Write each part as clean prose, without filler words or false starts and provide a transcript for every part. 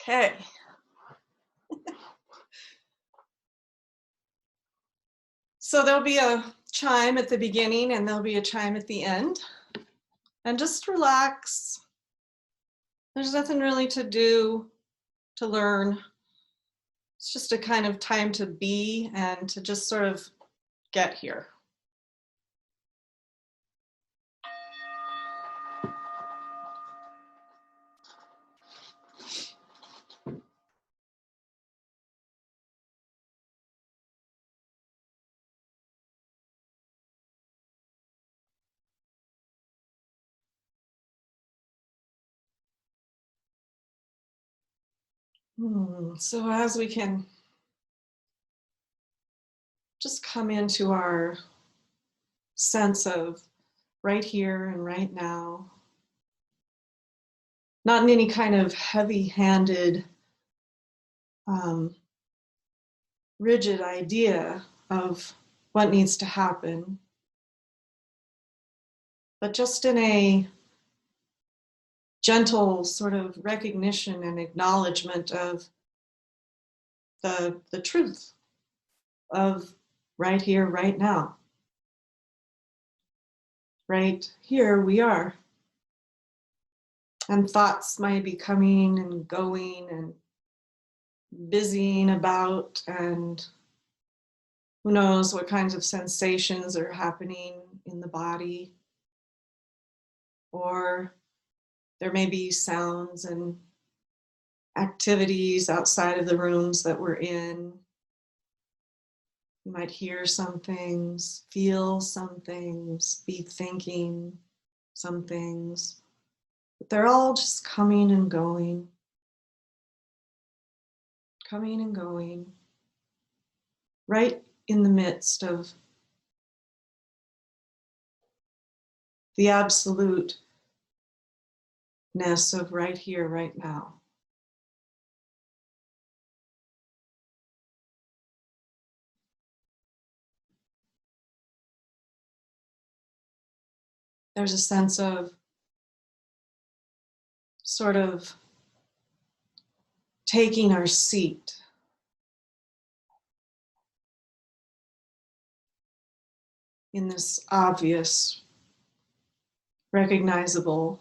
Okay. So there'll be a chime at the beginning and there'll be a chime at the end. And just relax. There's nothing really to do, to learn. It's just a kind of time to be and to just sort of get here. So as we can just come into our sense of right here and right now, not in any kind of heavy-handed, rigid idea of what needs to happen, but just in a gentle sort of recognition and acknowledgement of the truth of right here, right now. Right here we are. And thoughts might be coming and going and busying about, and who knows what kinds of sensations are happening in the body. Or there may be sounds and activities outside of the rooms that we're in. You might hear some things, feel some things, be thinking some things, but they're all just coming and going, right in the midst of the absoluteness of right here, right now. There's a sense of sort of taking our seat. In this obvious, recognizable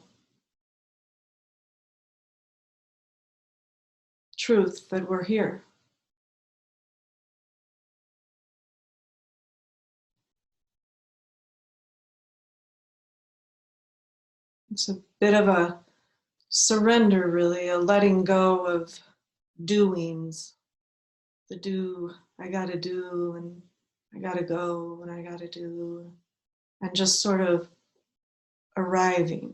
truth that we're here. It's a bit of a surrender, really, a letting go of doings. The do, I gotta do, and I gotta go, and I gotta do, and just sort of arriving.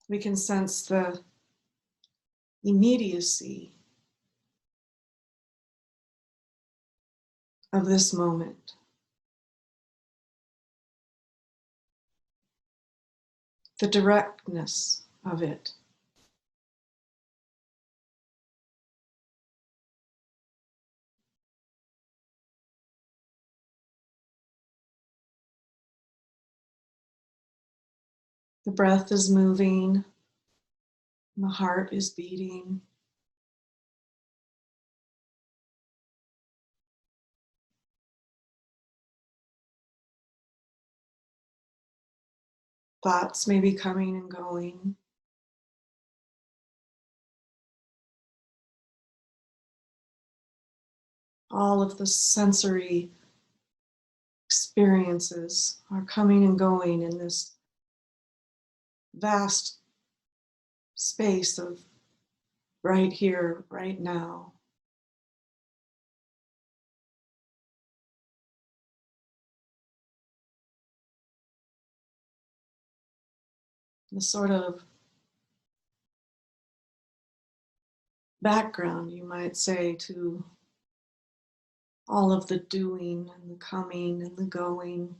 We can sense the immediacy of this moment. The directness of it. The breath is moving, and the heart is beating. Thoughts may be coming and going. All of the sensory experiences are coming and going in this vast space of right here, right now. The sort of background, you might say, to all of the doing and the coming and the going.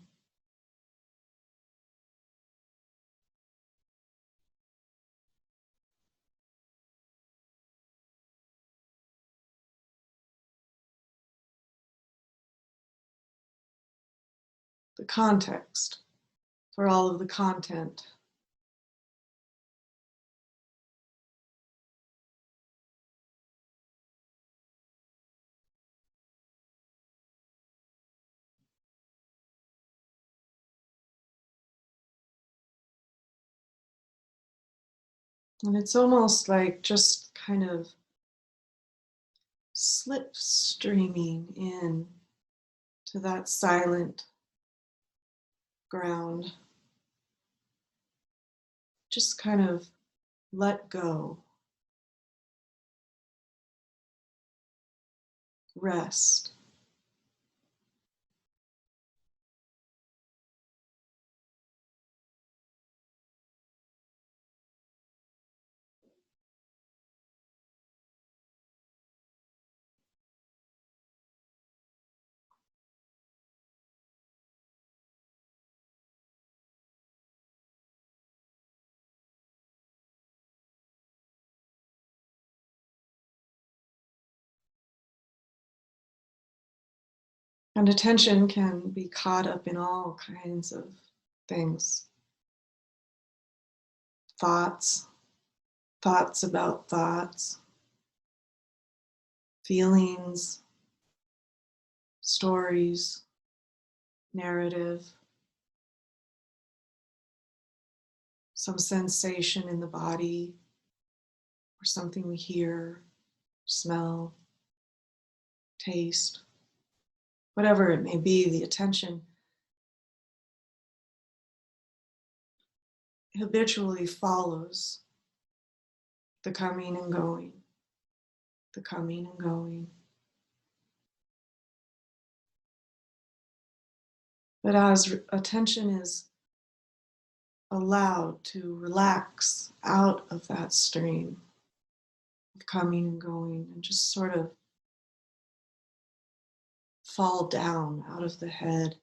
the context for all of the content. And it's almost like just kind of slipstreaming in to that silent ground. Just kind of let go, rest. And attention can be caught up in all kinds of things. Thoughts, thoughts about thoughts, feelings, stories, narrative, some sensation in the body, or something we hear, smell, taste, whatever it may be, the attention habitually follows the coming and going, the coming and going. But as attention is allowed to relax out of that stream of coming and going and just sort of fall down out of the head,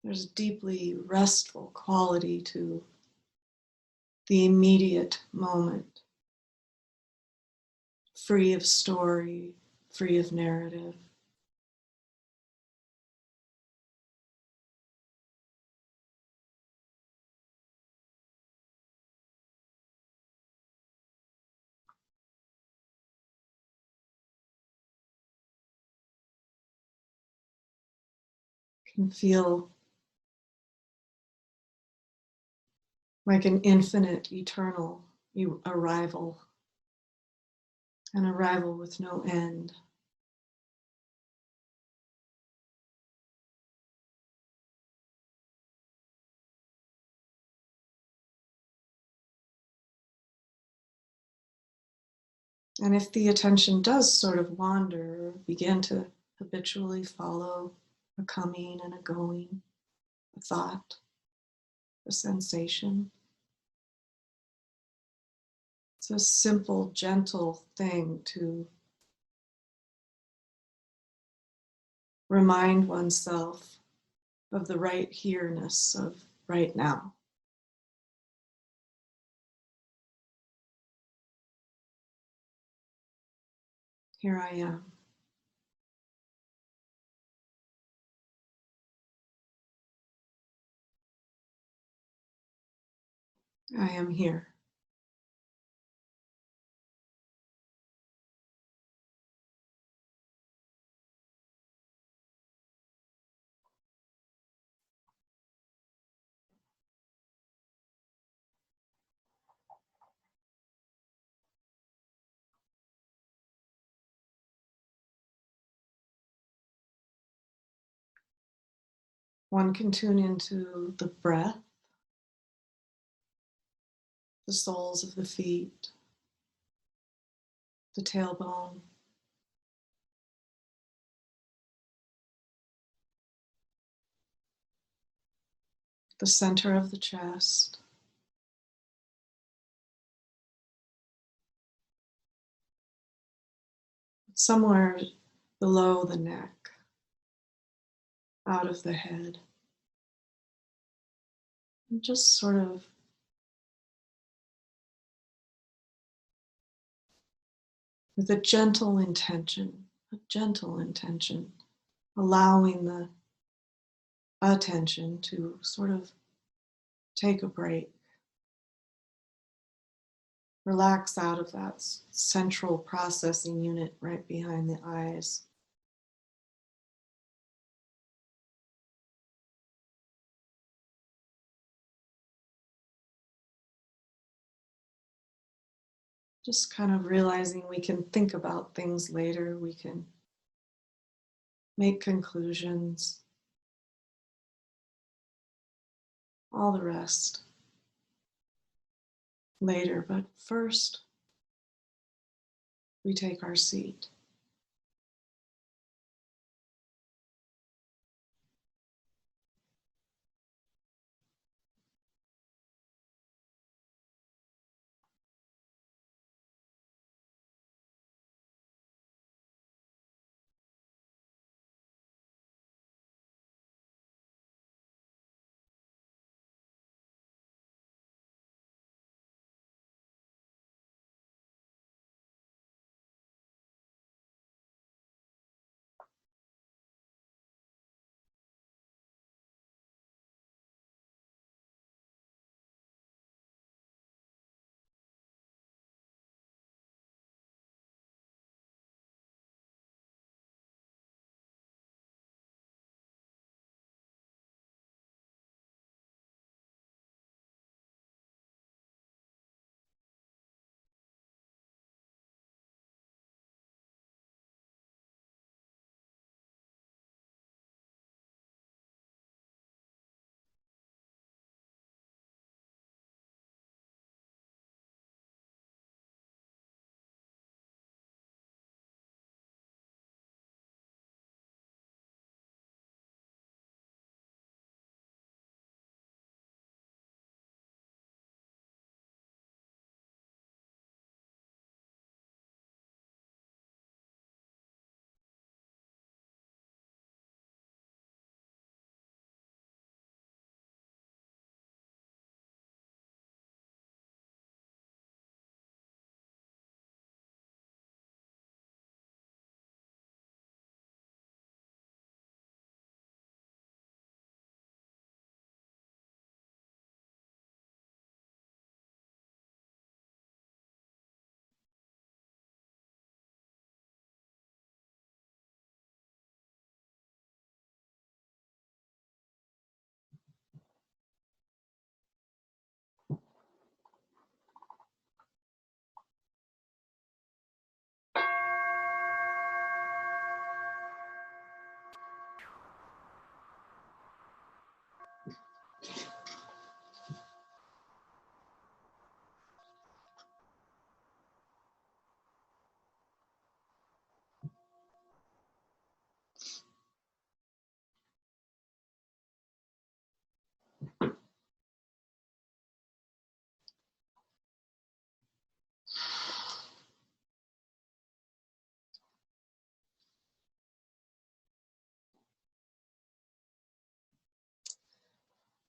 there's a deeply restful quality to the immediate moment, free of story, free of narrative. Can feel like an infinite, eternal arrival, an arrival with no end. And if the attention does sort of wander or begin to habitually follow a coming and a going, a thought, a sensation, it's a simple, gentle thing to remind oneself of the right here-ness of right now. Here I am. I am here. One can tune into the breath, the soles of the feet, the tailbone, the center of the chest, somewhere below the neck, out of the head. And just sort of with a gentle intention, allowing the attention to sort of take a break, relax out of that central processing unit right behind the eyes. Just kind of realizing we can think about things later, we can make conclusions, all the rest later. But first, we take our seat.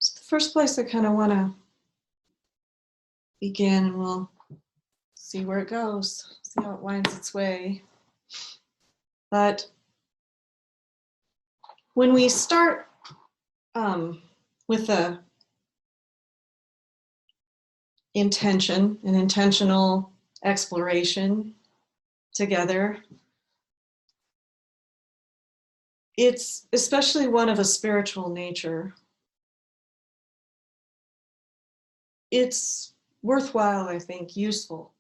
So the first place I kind of want to begin, and we'll see where it goes, see how it winds its way. But when we start with a intention, an intentional exploration together, it's especially one of a spiritual nature. It's worthwhile, I think, useful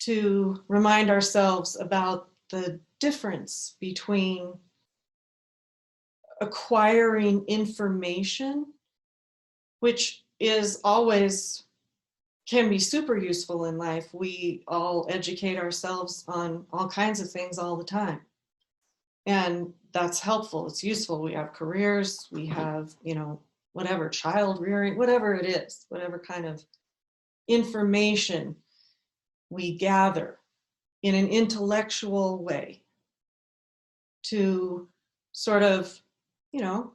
to remind ourselves about the difference between acquiring information, which is always can be super useful in life. We all educate ourselves on all kinds of things all the time. And that's helpful. It's useful. We have careers, we have, whatever, child rearing, whatever it is, whatever kind of information we gather in an intellectual way to sort of, you know,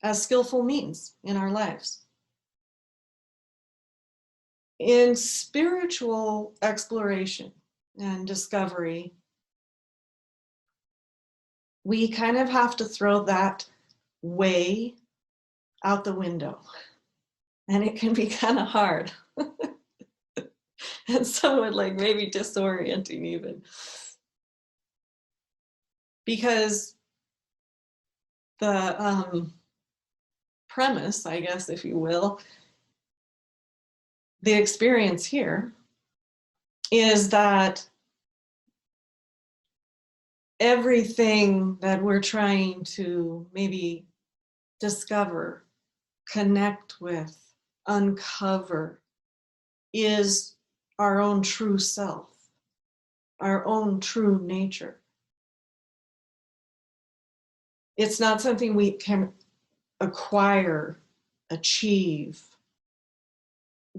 as skillful means in our lives. In spiritual exploration and discovery, we kind of have to throw that way out the window. And it can be kind of hard. And somewhat like maybe disorienting even. Because the premise, I guess, if you will, the experience here is that everything that we're trying to maybe discover, connect with, uncover is our own true self, our own true nature. It's not something we can acquire, achieve,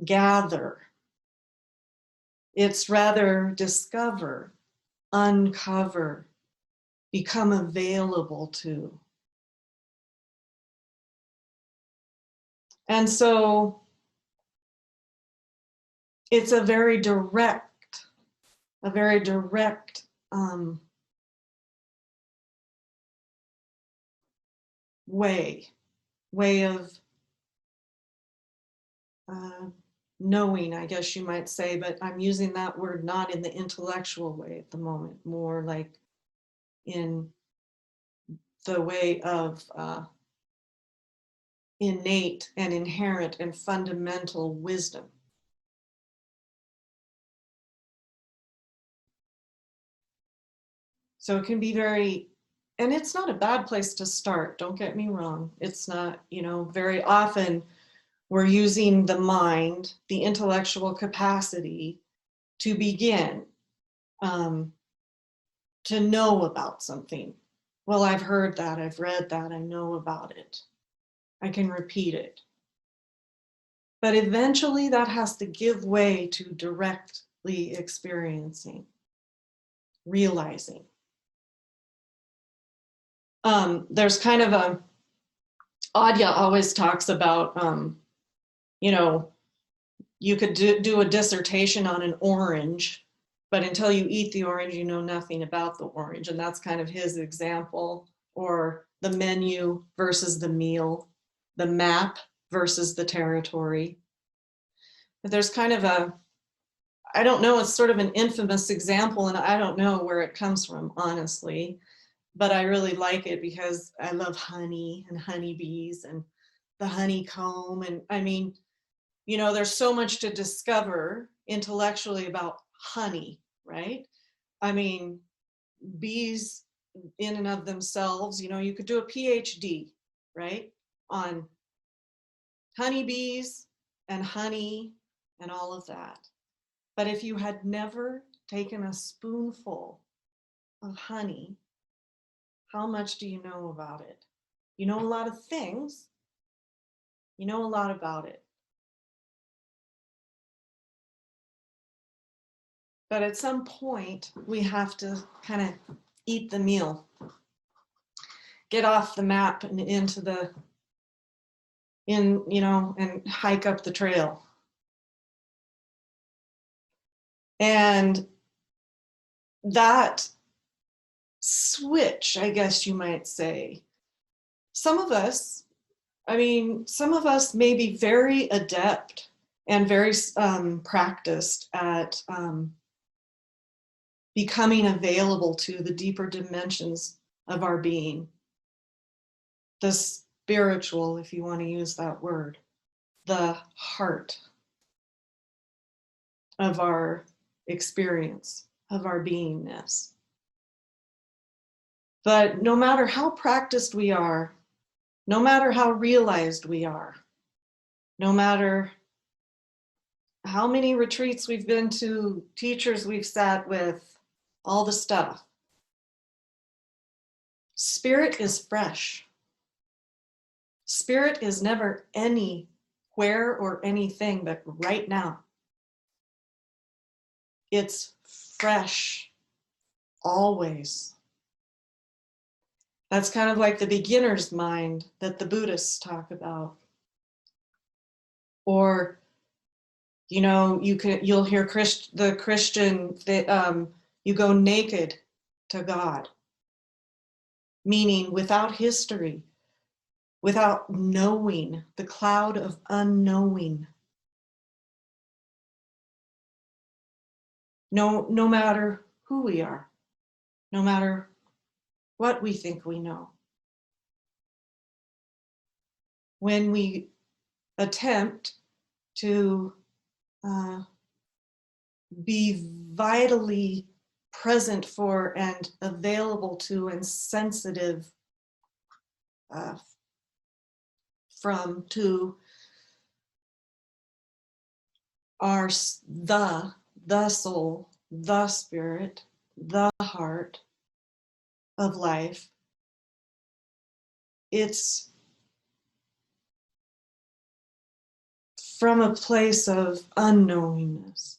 gather. It's rather discover, uncover, become available to. And so it's a very direct way of knowing, I guess you might say, but I'm using that word not in the intellectual way at the moment, more like in the way of innate and inherent and fundamental wisdom. So it can be very, and it's not a bad place to start, don't get me wrong. It's not, very often we're using the mind, the intellectual capacity to begin to know about something. Well, I've heard that, I've read that, I know about it. I can repeat it. But eventually that has to give way to directly experiencing, realizing. There's kind of a, Adya always talks about, you could do a dissertation on an orange, but until you eat the orange, you know nothing about the orange. And that's kind of his example, or the menu versus the meal, the map versus the territory. But there's kind of a, I don't know, it's sort of an infamous example, and I don't know where it comes from, honestly, but I really like it because I love honey and honeybees and the honeycomb. And I mean, there's so much to discover intellectually about honey, right? I mean, bees in and of themselves, you could do a PhD, right, on honeybees and honey and all of that. But if you had never taken a spoonful of honey, how much do you know about it? You know a lot of things, you know a lot about it. But at some point, we have to kind of eat the meal, get off the map and and hike up the trail. And that switch, I guess you might say, some of us may be very adept and very practiced at becoming available to the deeper dimensions of our being, the spiritual, if you want to use that word, the heart of our experience, of our beingness. But no matter how practiced we are, no matter how realized we are, no matter how many retreats we've been to, teachers we've sat with, all the stuff, spirit is fresh. Spirit is never anywhere or anything but right now. It's fresh, always. That's kind of like the beginner's mind that the Buddhists talk about. Or, you'll hear the Christian that you go naked to God, meaning without history, without knowing, the cloud of unknowing. No matter who we are, no matter what we think we know. When we attempt to be vitally present for and available to and sensitive to our the soul, the spirit, the heart of life, it's from a place of unknowingness.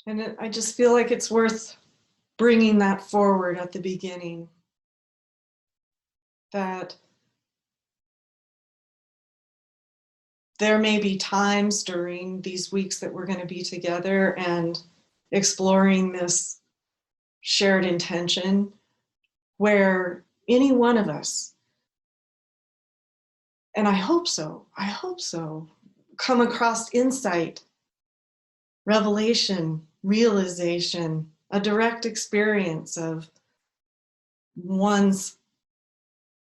And I just feel like it's worth bringing that forward at the beginning. That there may be times during these weeks that we're going to be together and exploring this shared intention where any one of us, and I hope so, come across insight, revelation, realization, a direct experience of one's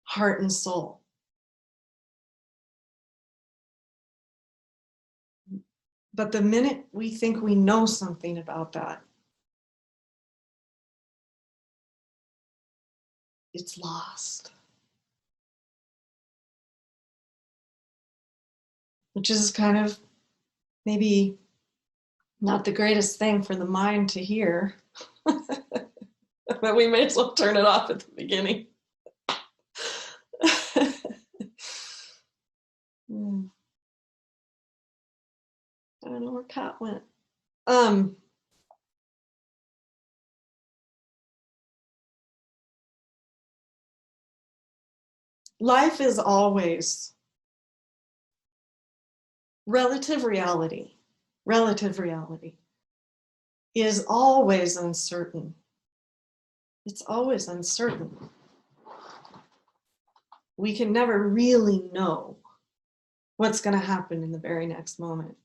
heart and soul. But the minute we think we know something about that, it's lost. Which is kind of maybe not the greatest thing for the mind to hear. But we may as well turn it off at the beginning. I don't know where Kat went. Life is always relative reality. Relative reality is always uncertain. It's always uncertain. We can never really know what's going to happen in the very next moment.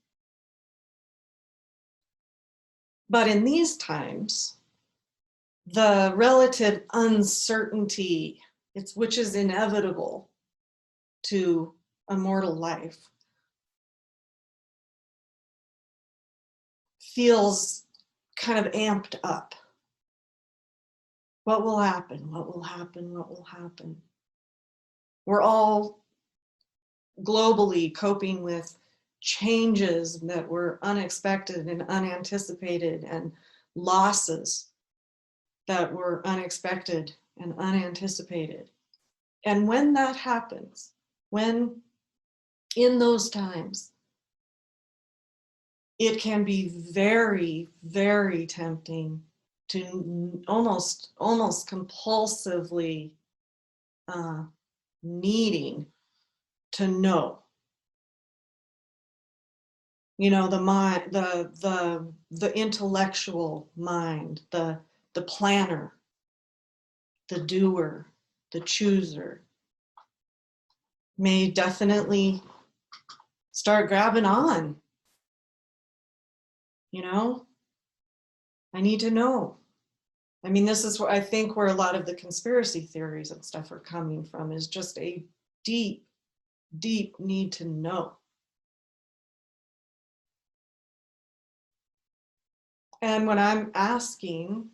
But in these times, the relative uncertainty, which is inevitable to a mortal life, feels kind of amped up. What will happen? What will happen? What will happen? We're all globally coping with changes that were unexpected and unanticipated, and losses that were unexpected and unanticipated. And when that happens, when in those times, it can be very, very tempting to almost compulsively needing to know. The mind, the intellectual mind, the planner, the doer, the chooser may definitely start grabbing on. I need to know. I mean, this is where I think where a lot of the conspiracy theories and stuff are coming from, is just a deep, deep need to know. And what I'm asking,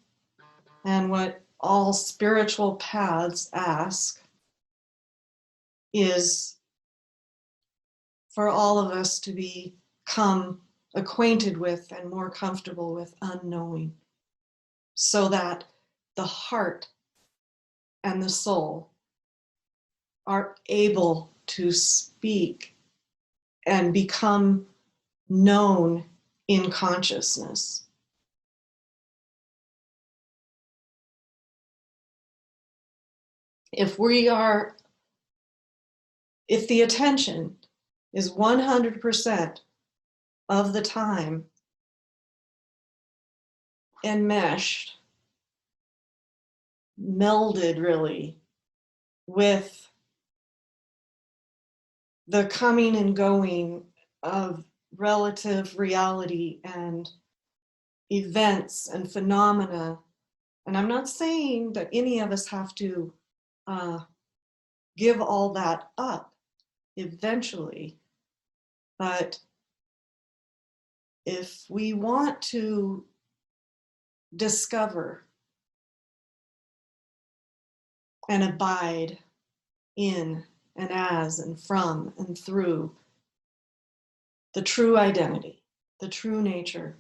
and what all spiritual paths ask, is for all of us to become acquainted with and more comfortable with unknowing, so that the heart and the soul are able to speak and become known in consciousness. If the attention is 100% of the time enmeshed, melded really with the coming and going of relative reality and events and phenomena. And I'm not saying that any of us have to give all that up eventually, but if we want to discover and abide in and as and from and through the true identity, the true nature,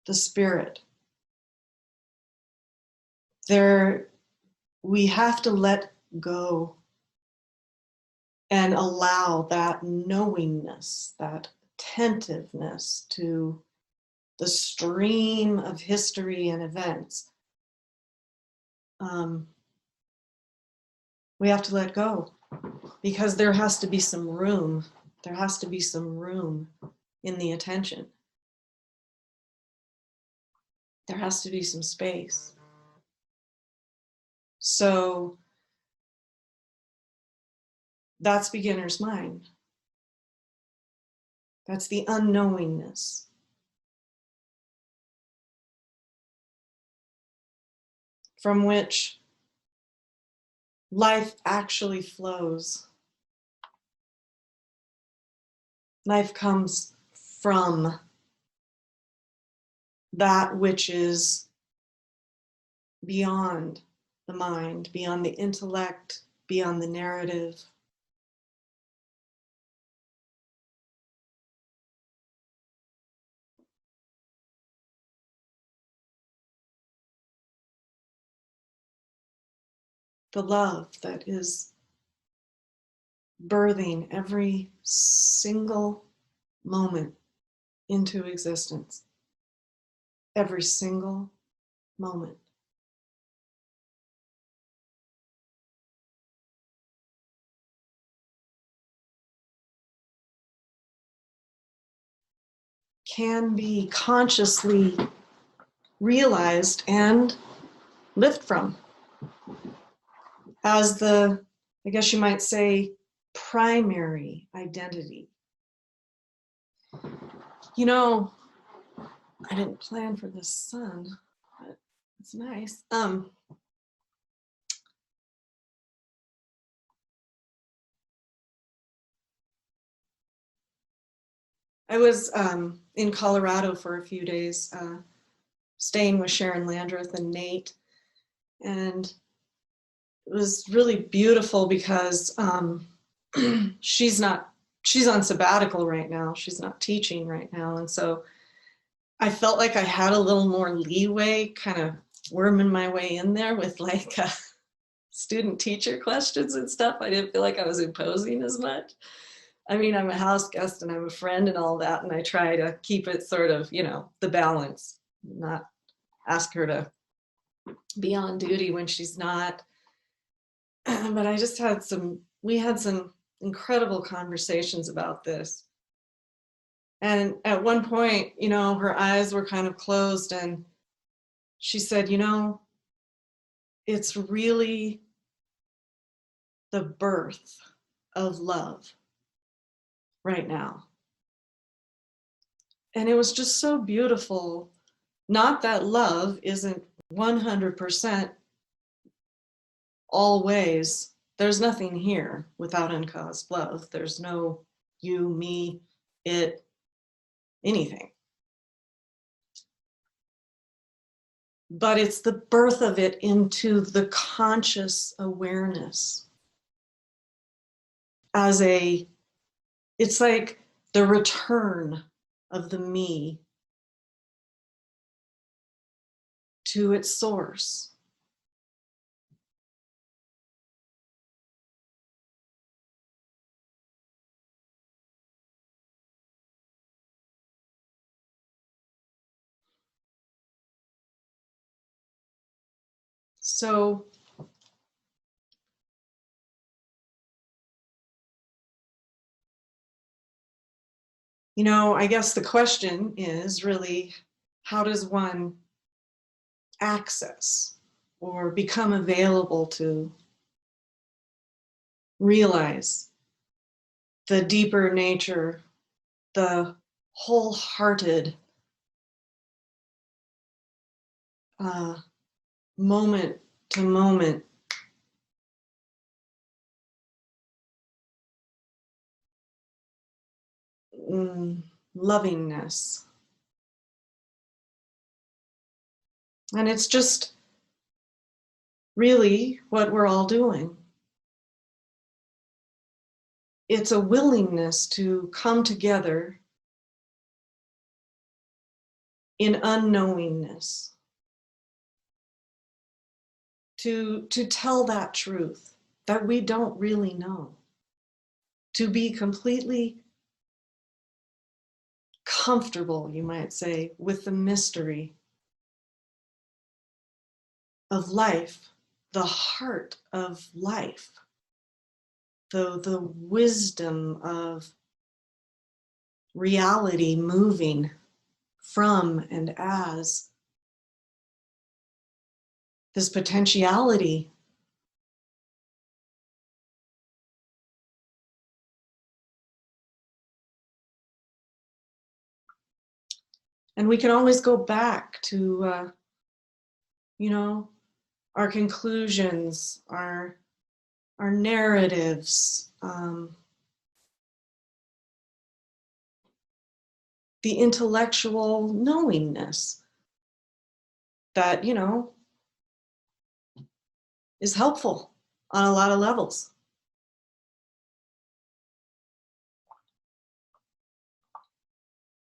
the spirit, we have to let go and allow that knowingness, that attentiveness to the stream of history and events. We have to let go because there has to be some room. There has to be some room in the attention. There has to be some space. So that's beginner's mind. That's the unknowingness. From which life actually flows. Life comes from that which is beyond the mind, beyond the intellect, beyond the narrative. The love that is birthing every single moment into existence. Every single moment. Can be consciously realized and lived from as the, I guess you might say, primary identity. You know, I didn't plan for this sun, but it's nice. I was in Colorado for a few days, staying with Sharon Landreth and Nate, and it was really beautiful because she's on sabbatical right now. She's not teaching right now, and so I felt like I had a little more leeway, kind of worming my way in there with like student teacher questions and stuff. I didn't feel like I was imposing as much. I mean, I'm a house guest and I'm a friend and all that, and I try to keep it sort of, the balance, not ask her to be on duty when she's not. But I just we had some incredible conversations about this. And at one point, her eyes were kind of closed and she said, it's really the birth of love right now. And it was just so beautiful. Not that love isn't 100% always. There's nothing here without uncaused love. There's no you, me, it, anything. But it's the birth of it into the conscious awareness it's like the return of the me to its source. So I guess the question is really, how does one access or become available to realize the deeper nature, the wholehearted moment to moment lovingness. And it's just really what we're all doing. It's a willingness to come together in unknowingness, to tell that truth that we don't really know, to be completely comfortable, you might say, with the mystery of life, the heart of life, the wisdom of reality moving from and as this potentiality. And we can always go back to, our conclusions, our narratives, the intellectual knowingness that, is helpful on a lot of levels.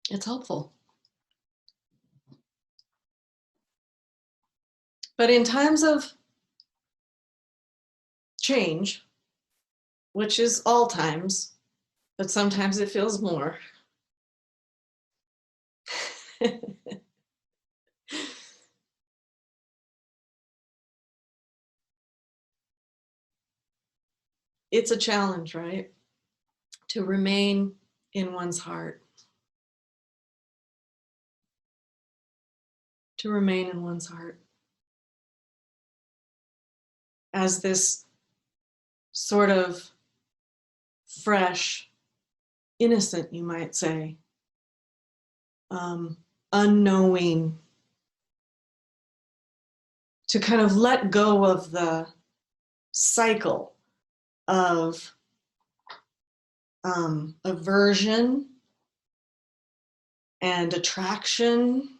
It's helpful. But in times of change, which is all times, but sometimes it feels more. It's a challenge, right? To remain in one's heart. To remain in one's heart. As this sort of fresh, innocent, you might say, unknowing, to kind of let go of the cycle of aversion and attraction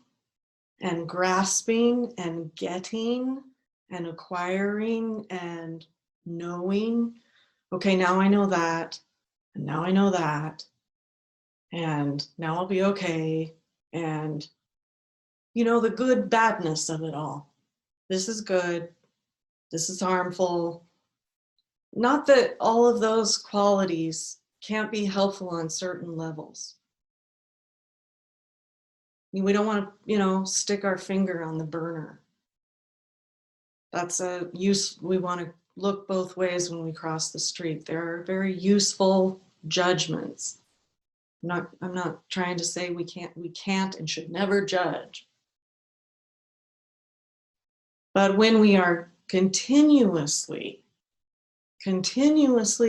and grasping and getting and acquiring and knowing. Okay, now I know that, and now I know that, and now I'll be okay, and the good badness of it all. This is good, this is harmful. Not that all of those qualities can't be helpful on certain levels. We don't want to, stick our finger on the burner. That's a use. We want to look both ways when we cross the street. There are very useful judgments. I'm not trying to say we can't and should never judge. But when we are continuously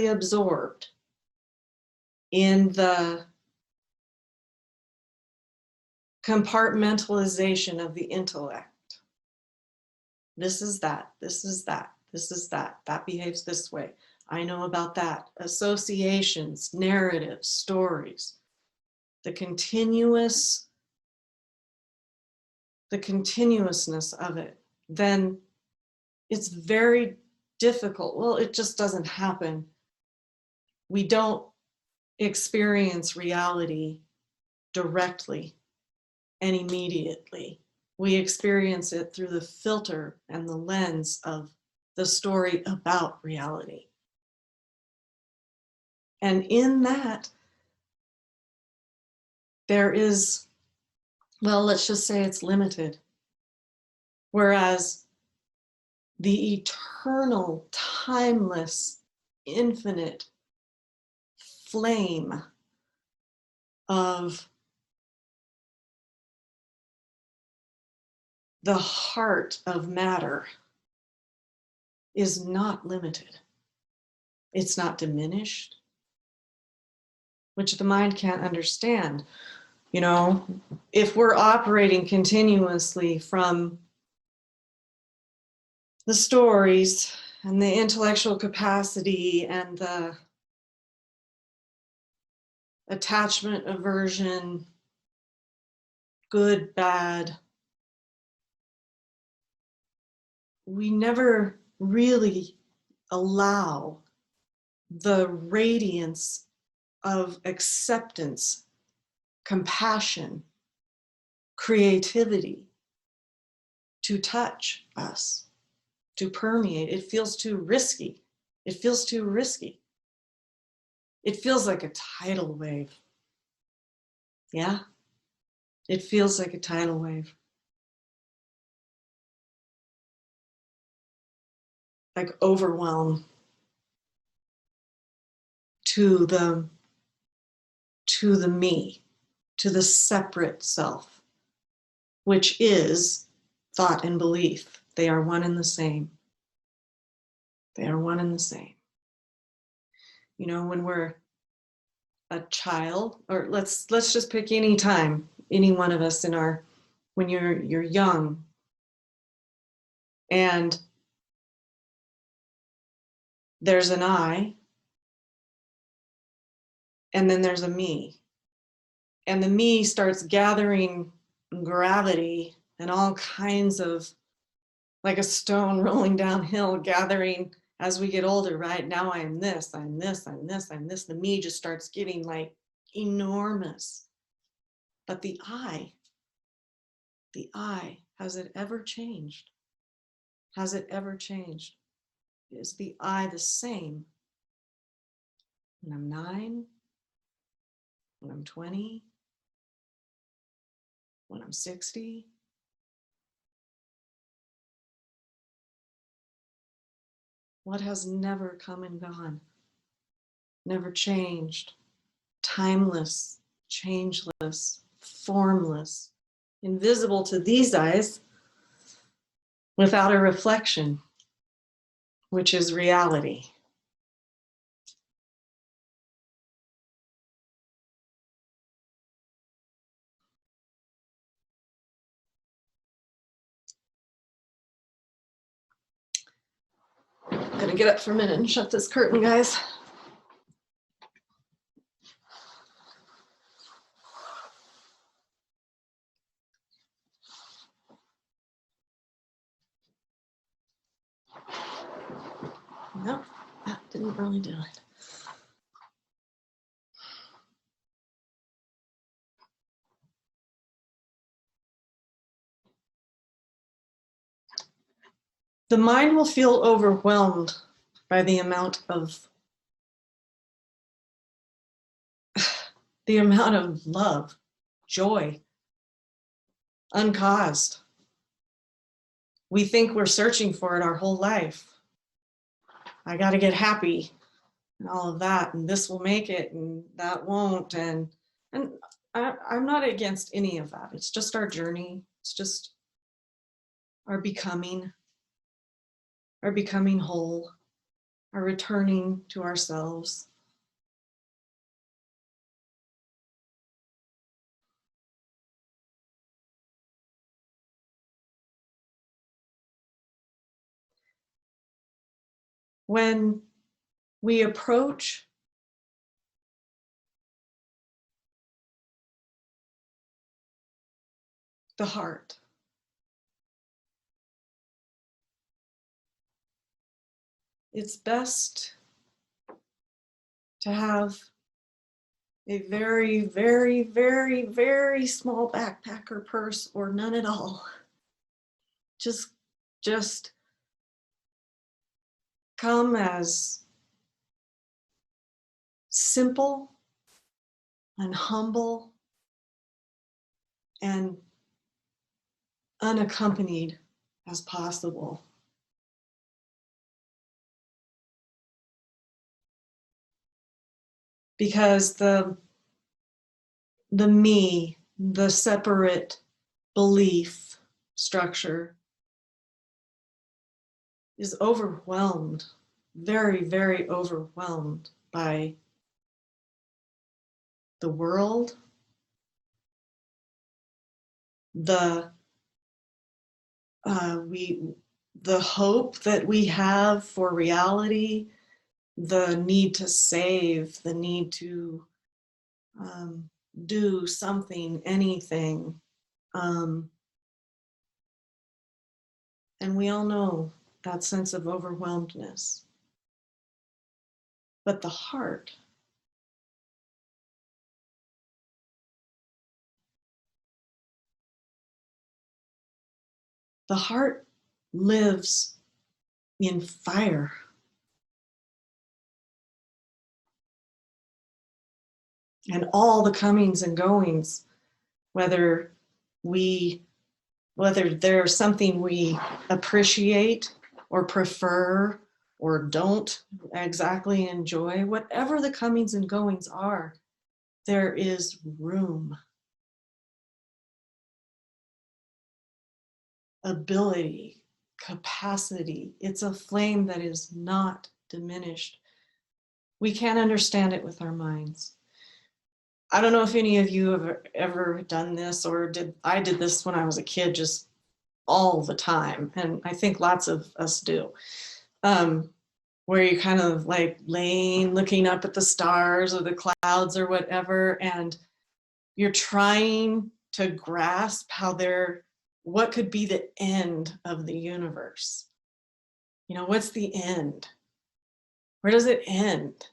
absorbed in the compartmentalization of the intellect, this is that, this is that, this is that behaves this way, I know about that, associations, narratives, stories, the continuousness of it, then it's very difficult. Well, it just doesn't happen. We don't experience reality directly and immediately. We experience it through the filter and the lens of the story about reality. And in that, there is, well, let's just say it's limited. Whereas the eternal, timeless, infinite flame of the heart of matter is not limited. It's not diminished, which the mind can't understand. You know, if we're operating continuously from the stories and the intellectual capacity and the attachment, aversion, good, bad, we never really allow the radiance of acceptance, compassion, creativity to touch us, to permeate. It feels too risky. It feels too risky. It feels like a tidal wave. Yeah, it feels like a tidal wave. Like overwhelm to the me, to the separate self, which is thought and belief. They are one and the same. They are one and the same. You know, when we're a child, or let's just pick any time, any one of us in our, when you're young, and there's an I, and then there's a me. And the me starts gathering gravity and all kinds of, like a stone rolling downhill, gathering as we get older, right? Now I am this, I'm this, I'm this, I'm this. The me just starts getting like enormous. But the I, has it ever changed? Has it ever changed? Is the I the same when I'm 9, when I'm 20, when I'm 60? What has never come and gone, never changed, timeless, changeless, formless, invisible to these eyes, without a reflection, which is reality. I'm gonna get up for a minute and shut this curtain, guys. Nope, that didn't really do it. The mind will feel overwhelmed by the amount of love, joy, uncaused. We think we're searching for it our whole life. I got to get happy and all of that, and this will make it and that won't. And I'm not against any of that. It's just our journey. It's just our becoming whole, our returning to ourselves. When we approach the heart, it's best to have a very, very, very, very small backpack or purse, or none at all. Just come as simple and humble and unaccompanied as possible. because the me, the separate belief structure is overwhelmed, very, very overwhelmed by the world, the the hope that we have for reality, the need to save, the need to do something, anything. And we all know that sense of overwhelmedness. But the heart, lives in fire. And all the comings and goings, whether there's something we appreciate or prefer or don't exactly enjoy, whatever the comings and goings are, there is room, ability, capacity. It's a flame that is not diminished. We can't understand it with our minds. I don't know if any of you have ever done this, or I did this when I was a kid, just all the time. And I think lots of us do. Where you kind of like laying, looking up at the stars or the clouds or whatever, and you're trying to grasp what could be the end of the universe. You know, what's the end? Where does it end?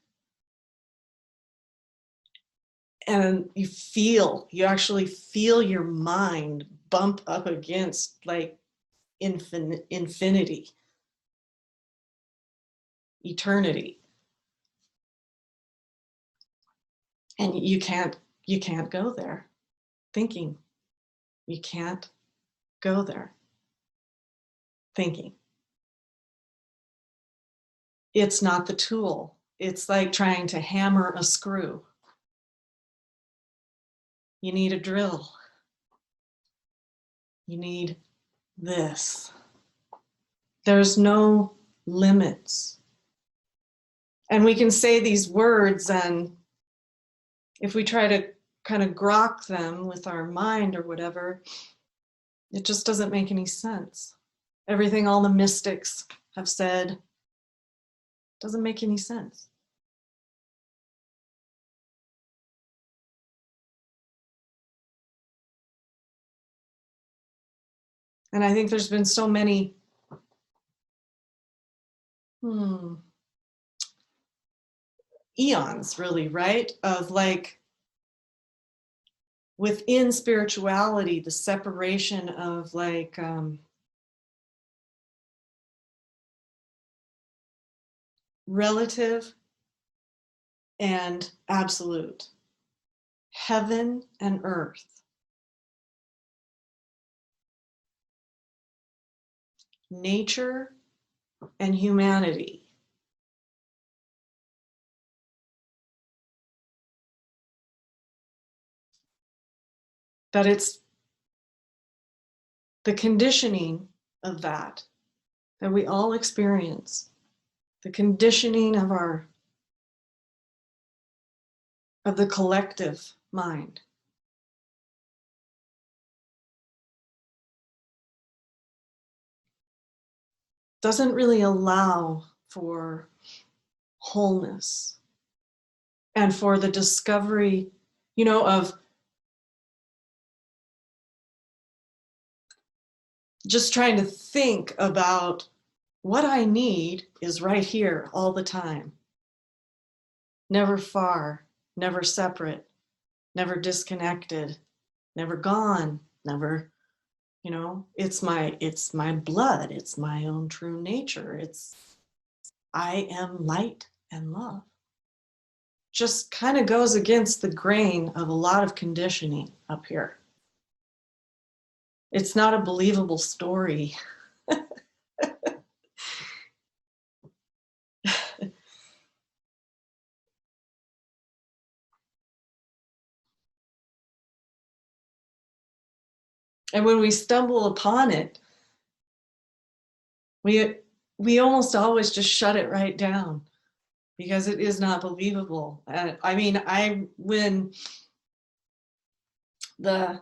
And you actually feel your mind bump up against like infinity, eternity. And you can't go there thinking. You can't go there thinking. It's not the tool. It's like trying to hammer a screw. You need a drill. You need this. There's no limits. And we can say these words, and if we try to kind of grok them with our mind or whatever, it just doesn't make any sense. Everything all the mystics have said doesn't make any sense. And I think there's been so many eons, really, right? Of like, within spirituality, the separation of like relative and absolute, heaven and earth, nature and humanity. That it's the conditioning of that we all experience, the conditioning of the collective mind. Doesn't really allow for wholeness and for the discovery, of just trying to think about what I need is right here all the time. Never far, never separate, never disconnected, never gone, never, it's my blood, it's my own true nature. I am light and love. Just kind of goes against the grain of a lot of conditioning up here. It's not a believable story. And when we stumble upon it, we almost always just shut it right down because it is not believable. I mean, when the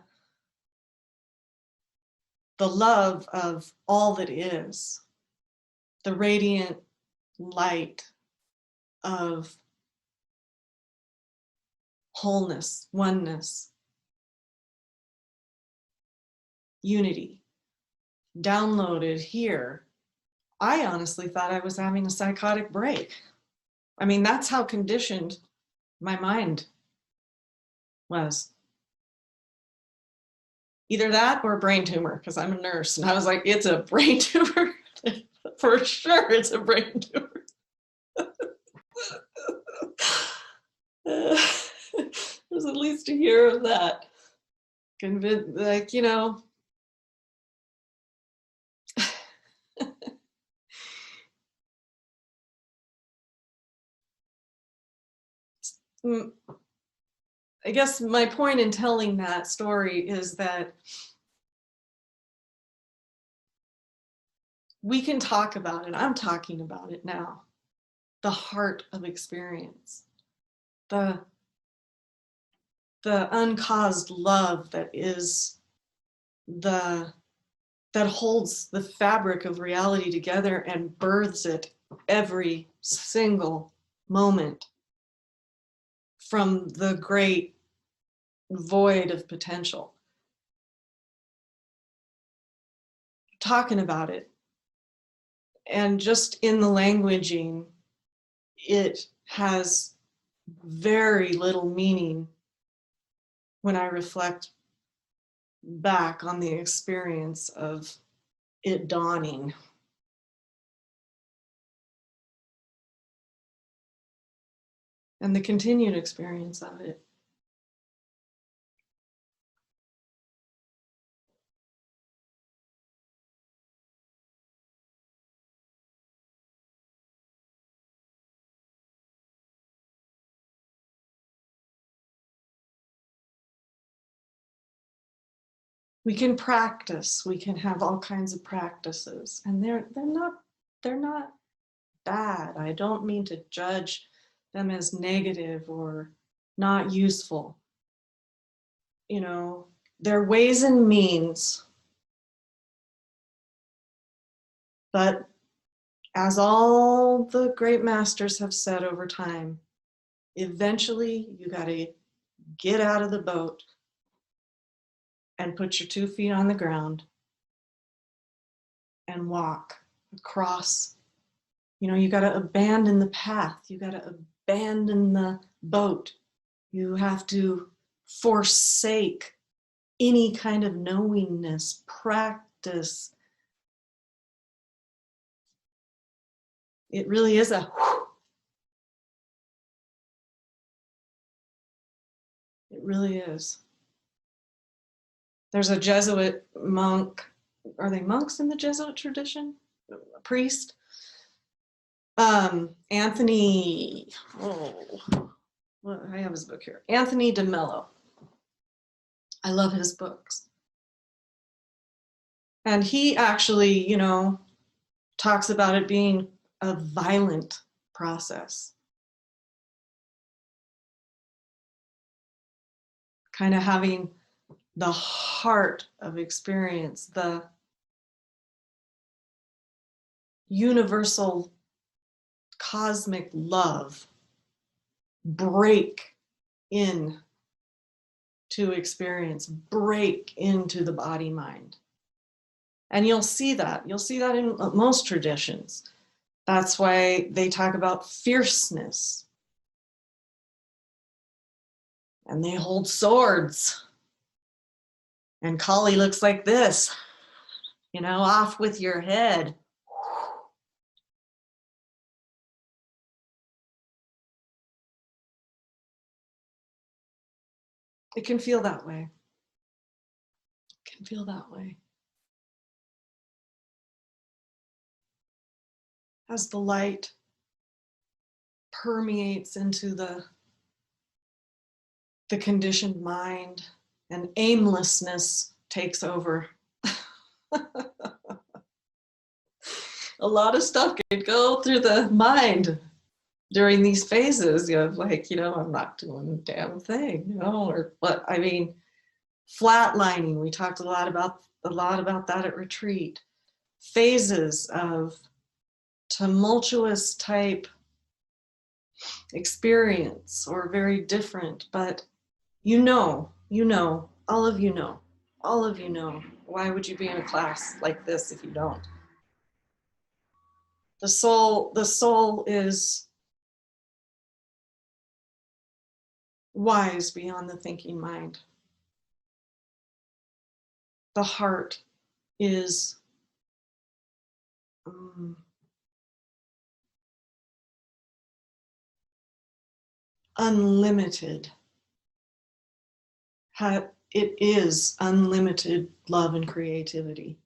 love of all that is, the radiant light of wholeness, oneness, unity, downloaded here, I honestly thought I was having a psychotic break. I mean, that's how conditioned my mind was. Either that or a brain tumor, because I'm a nurse. And I was like, it's a brain tumor. For sure, it's a brain tumor. There's at least a year of that. Convinced, like, you know, I guess my point in telling that story is that we can talk about it. I'm talking about it now. The heart of experience, the uncaused love that is that holds the fabric of reality together and births it every single moment from the great void of potential. Talking about it, and just in the languaging, it has very little meaning when I reflect back on the experience of it dawning. And the continued experience of it. We can practice, we can have all kinds of practices, and they're not bad. I don't mean to judge them as negative or not useful. You know, they're ways and means. But as all the great masters have said over time, eventually you got to get out of the boat and put your 2 feet on the ground and walk across. You know, you got to abandon the path. You got to abandon the boat. You have to forsake any kind of knowingness, practice. It really is a it really is. There's a Jesuit monk. Are they monks in the Jesuit tradition? A priest? Anthony, well, I have his book here. Anthony DeMello. I love his books. And he actually, you know, talks about it being a violent process. Kind of having the heart of experience, the universal cosmic love break in to experience, break into the body mind. And you'll see that in most traditions. That's why they talk about fierceness. And they hold swords. And Kali looks like this, you know, off with your head. It can feel that way. It can feel that way. As the light permeates into the conditioned mind and aimlessness takes over. A lot of stuff can go through the mind during these phases of like, I'm not doing a damn thing, or what, I mean, flatlining. We talked a lot about that at retreat. Phases of tumultuous type experience, or very different, but all of you know. Why would you be in a class like this if you don't? The soul is wise beyond the thinking mind. The heart is unlimited. It is unlimited love and creativity.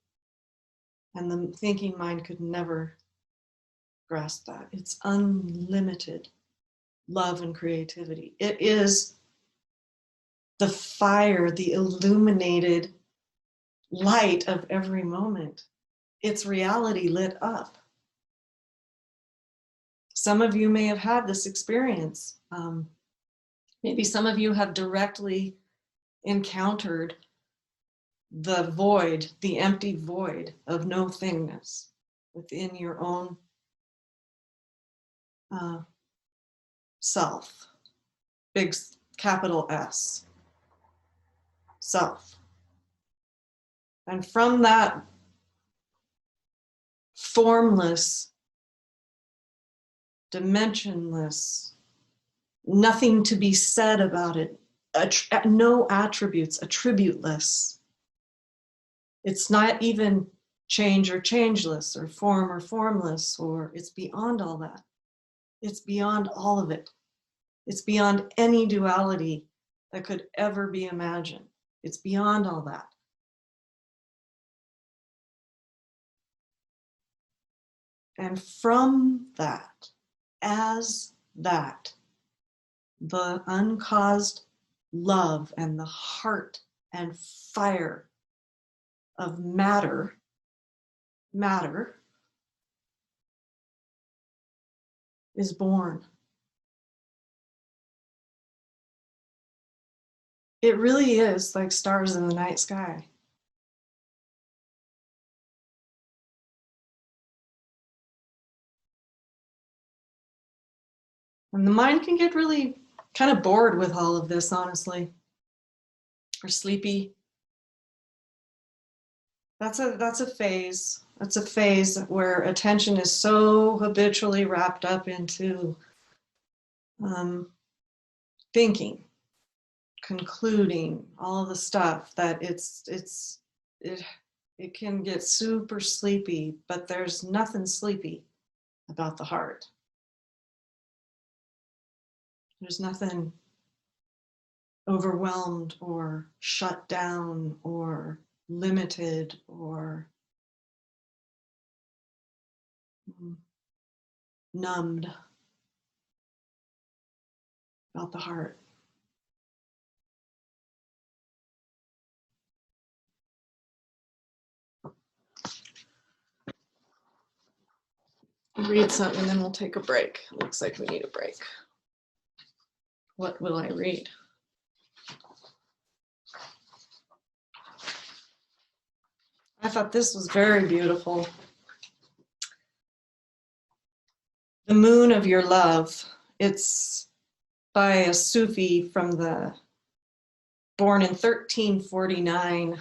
And the thinking mind could never grasp that. It's unlimited love and creativity. It is the fire, the illuminated light of every moment. It's reality lit up. Some of you may have had this experience. Maybe some of you have directly encountered the void, the empty void of no thingness within your own self, big capital S, self. And from that formless, dimensionless, nothing to be said about it, no attributes, attributeless. It's not even change or changeless, or formless, or it's beyond all that. It's beyond all of it. It's beyond any duality that could ever be imagined. It's beyond all that. And from that, as that, the uncaused love and the heart and fire of matter is born. It really is like stars in the night sky. And the mind can get really kind of bored with all of this, honestly, or sleepy. That's a phase. That's a phase where attention is so habitually wrapped up into thinking, concluding, all the stuff that it can get super sleepy, but there's nothing sleepy about the heart. There's nothing overwhelmed or shut down or limited or numbed about the heart. I'll read something and then we'll take a break. It looks like we need a break. What will I read? I thought this was very beautiful. The Moon of Your Love. It's by a Sufi born in 1349.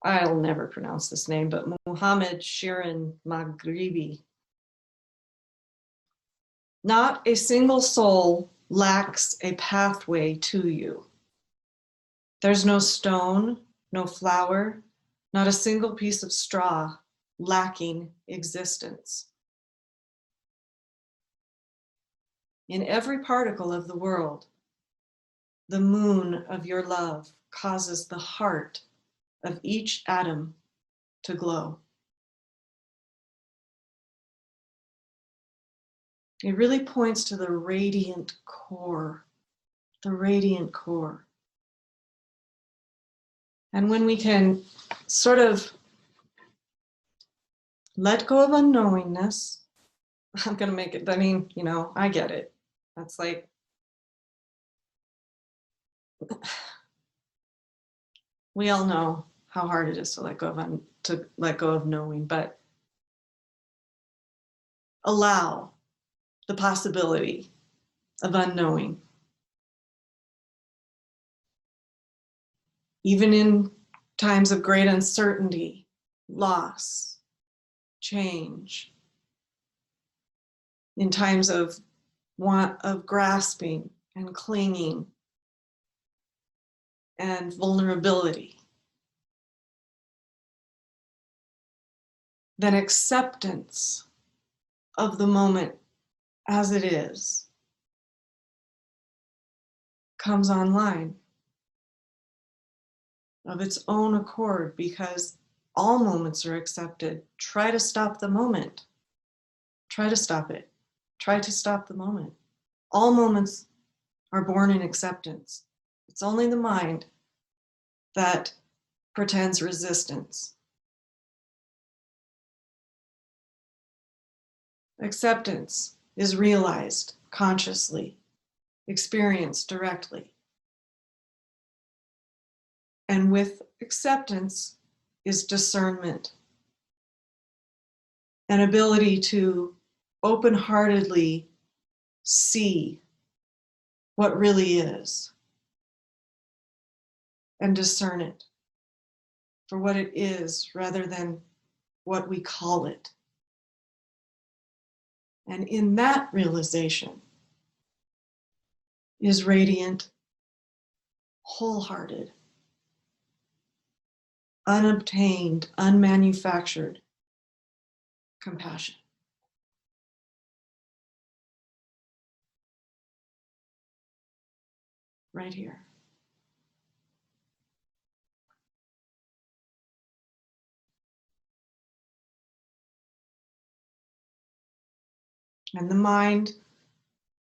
I'll never pronounce this name, but Muhammad Shirin Maghribi. Not a single soul lacks a pathway to you. There's no stone, no flower, not a single piece of straw lacking existence. In every particle of the world, the moon of your love causes the heart of each atom to glow. It really points to the radiant core, the radiant core. And when we can sort of let go of unknowingness, I'm going to make it, I mean, you know, I get it. That's like, we all know how hard it is to let go of knowing, but allow the possibility of unknowing. Even in times of great uncertainty, loss, change, in times of grasping and clinging and vulnerability, then acceptance of the moment as it is comes online of its own accord, because all moments are accepted. Try to stop the moment. Try to stop it. Try to stop the moment. All moments are born in acceptance. It's only the mind that pretends resistance. Acceptance is realized consciously, experienced directly. And with acceptance is discernment, an ability to open-heartedly see what really is and discern it for what it is rather than what we call it. And in that realization is radiant, wholehearted, unobtained, unmanufactured compassion. Right here. And the mind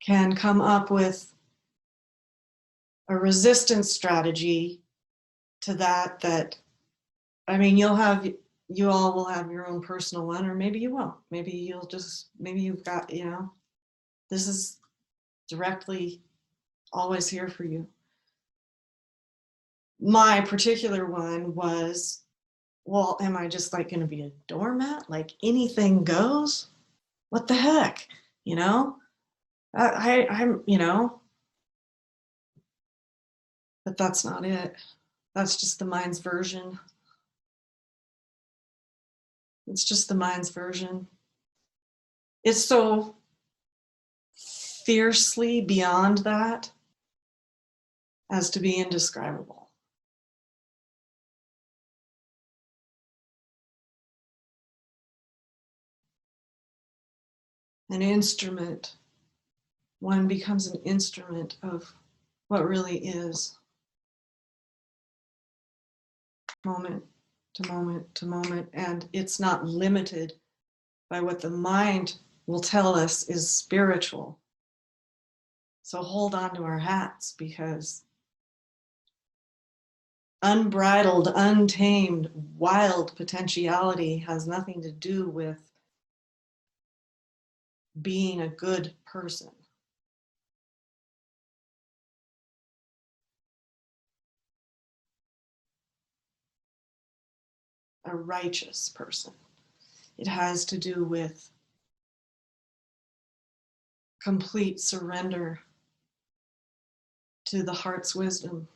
can come up with a resistance strategy to that, I mean, you all will have your own personal one, or maybe you won't. Maybe you've got, you know, this is directly always here for you. My particular one was, well, am I just like going to be a doormat? Like anything goes? What the heck? You know, I'm, you know, but that's not it. That's just the mind's version. It's just the mind's version. It's so fiercely beyond that as to be indescribable. An instrument, one becomes an instrument of what really is, moment to moment to moment, and it's not limited by what the mind will tell us is spiritual. So hold on to our hats, because unbridled, untamed, wild potentiality has nothing to do with being a good person. A righteous person. It has to do with complete surrender to the heart's wisdom.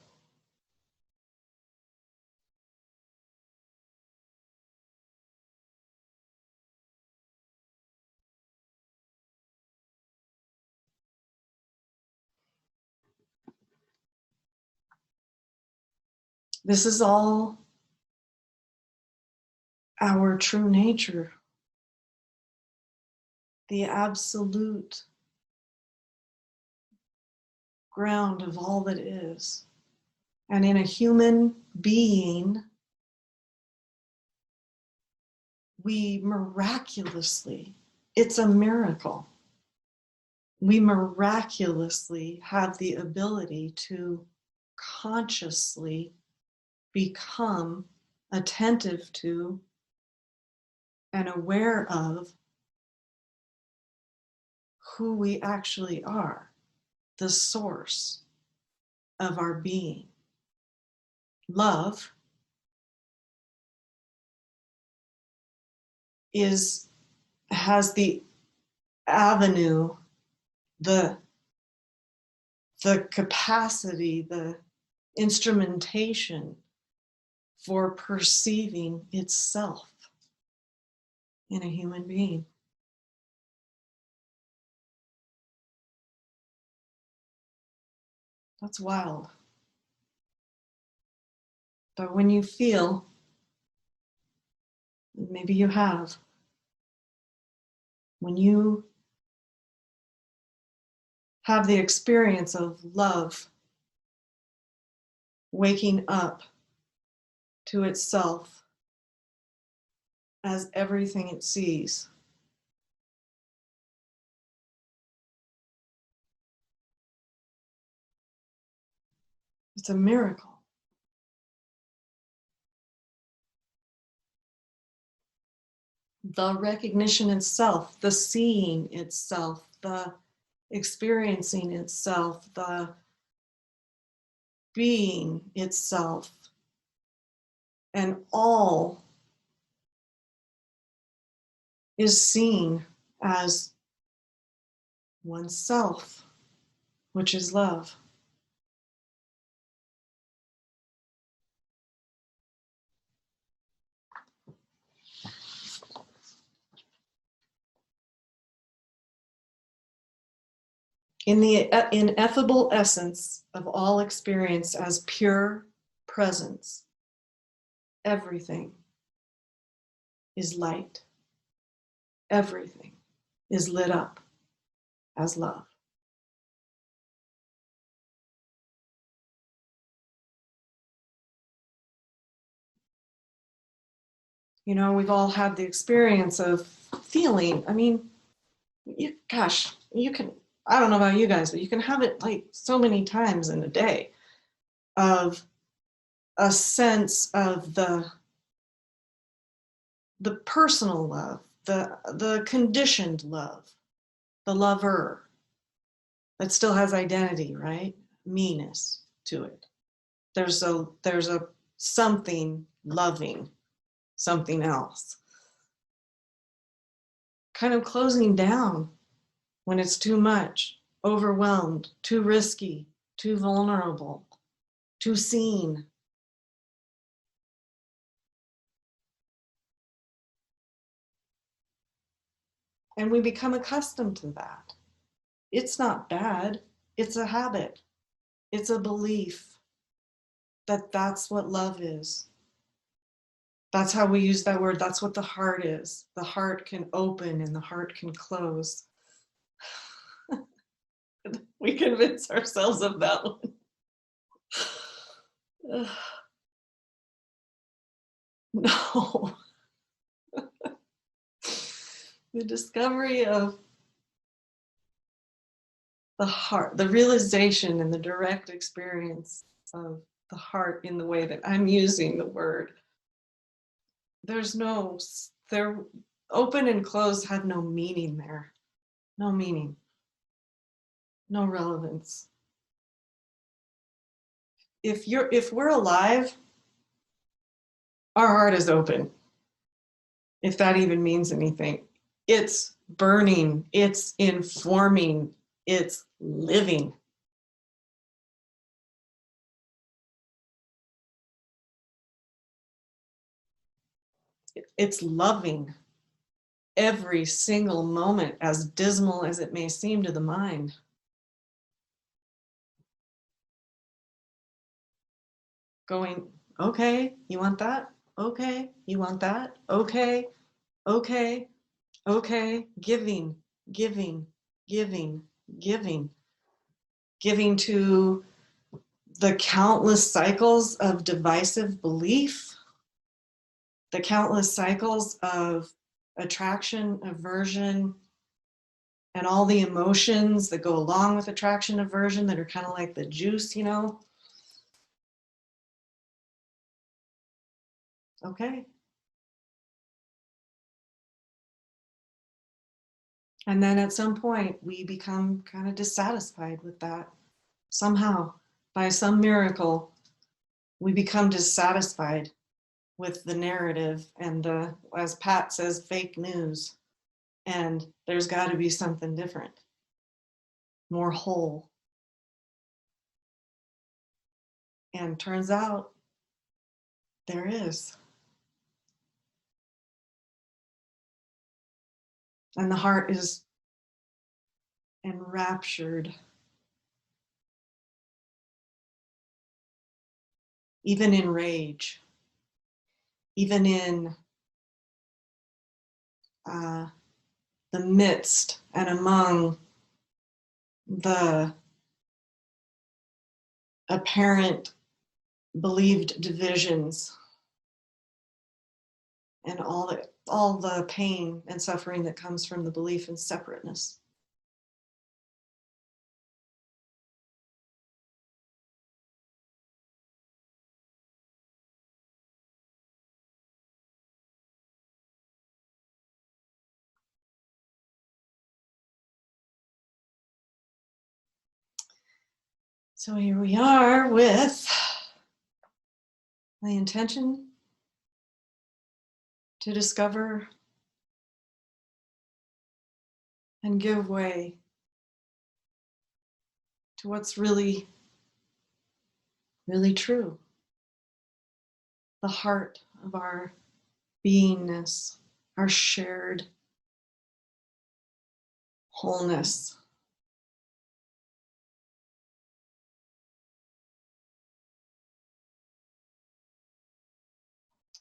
This is all our true nature, the absolute ground of all that is. And in a human being, we miraculously, it's a miracle, we miraculously have the ability to consciously become attentive to and aware of who we actually are, the source of our being. Love has the avenue, the capacity, the instrumentation for perceiving itself in a human being. That's wild. But when you feel, maybe you have, when you have the experience of love waking up to itself as everything it sees, it's a miracle. The recognition itself, the seeing itself, the experiencing itself, the being itself, and all is seen as oneself, which is love. In the ineffable essence of all experience as pure presence, everything is light. Everything is lit up as love. You know, we've all had the experience of feeling, I mean, gosh, you can, I don't know about you guys, but you can have it like so many times in a day of a sense of the personal love, the conditioned love, the lover that still has identity, right? Meanness to it. There's a something loving something else. Kind of closing down when it's too much, overwhelmed, too risky, too vulnerable, too seen. And we become accustomed to that. It's not bad, it's a habit. It's a belief that that's what love is. That's how we use that word. That's what the heart is. The heart can open and the heart can close. We convince ourselves of that one. No. The discovery of the heart, the realization and the direct experience of the heart in the way that I'm using the word. They're open and closed have no meaning there. No meaning. No relevance. If we're alive, our heart is open. If that even means anything. It's burning, it's informing, it's living. It's loving every single moment, as dismal as it may seem to the mind. Going, okay, you want that? Okay, you want that? Okay, okay, okay, giving, giving, giving, giving. Giving to the countless cycles of divisive belief, the countless cycles of attraction, aversion, and all the emotions that go along with attraction, aversion that are kind of like the juice, you know. Okay. And then at some point, we become kind of dissatisfied with that. Somehow, by some miracle, we become dissatisfied with the narrative and the, as Pat says, fake news. And there's got to be something different, more whole. And turns out there is. And the heart is enraptured. Even in rage, even in the midst and among the apparent believed divisions and all the pain and suffering that comes from the belief in separateness. So here we are with the intention to discover and give way to what's really, really true. The heart of our beingness, our shared wholeness.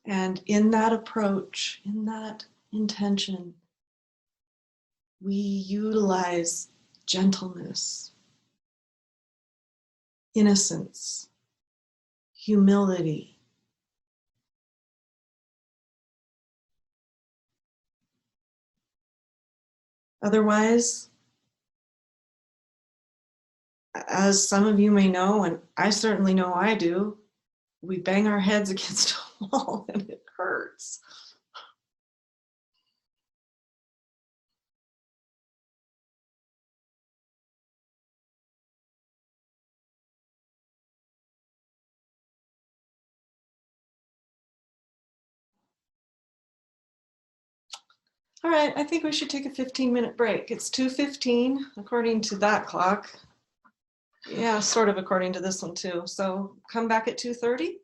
And in that approach, in that intention, we utilize gentleness, innocence, humility. Otherwise, as some of you may know, and I certainly know I do, we bang our heads against a wall and it hurts. All right, I think we should take a 15-minute break. It's 2:15 according to that clock. Yeah, sort of according to this one too. So come back at 2:30.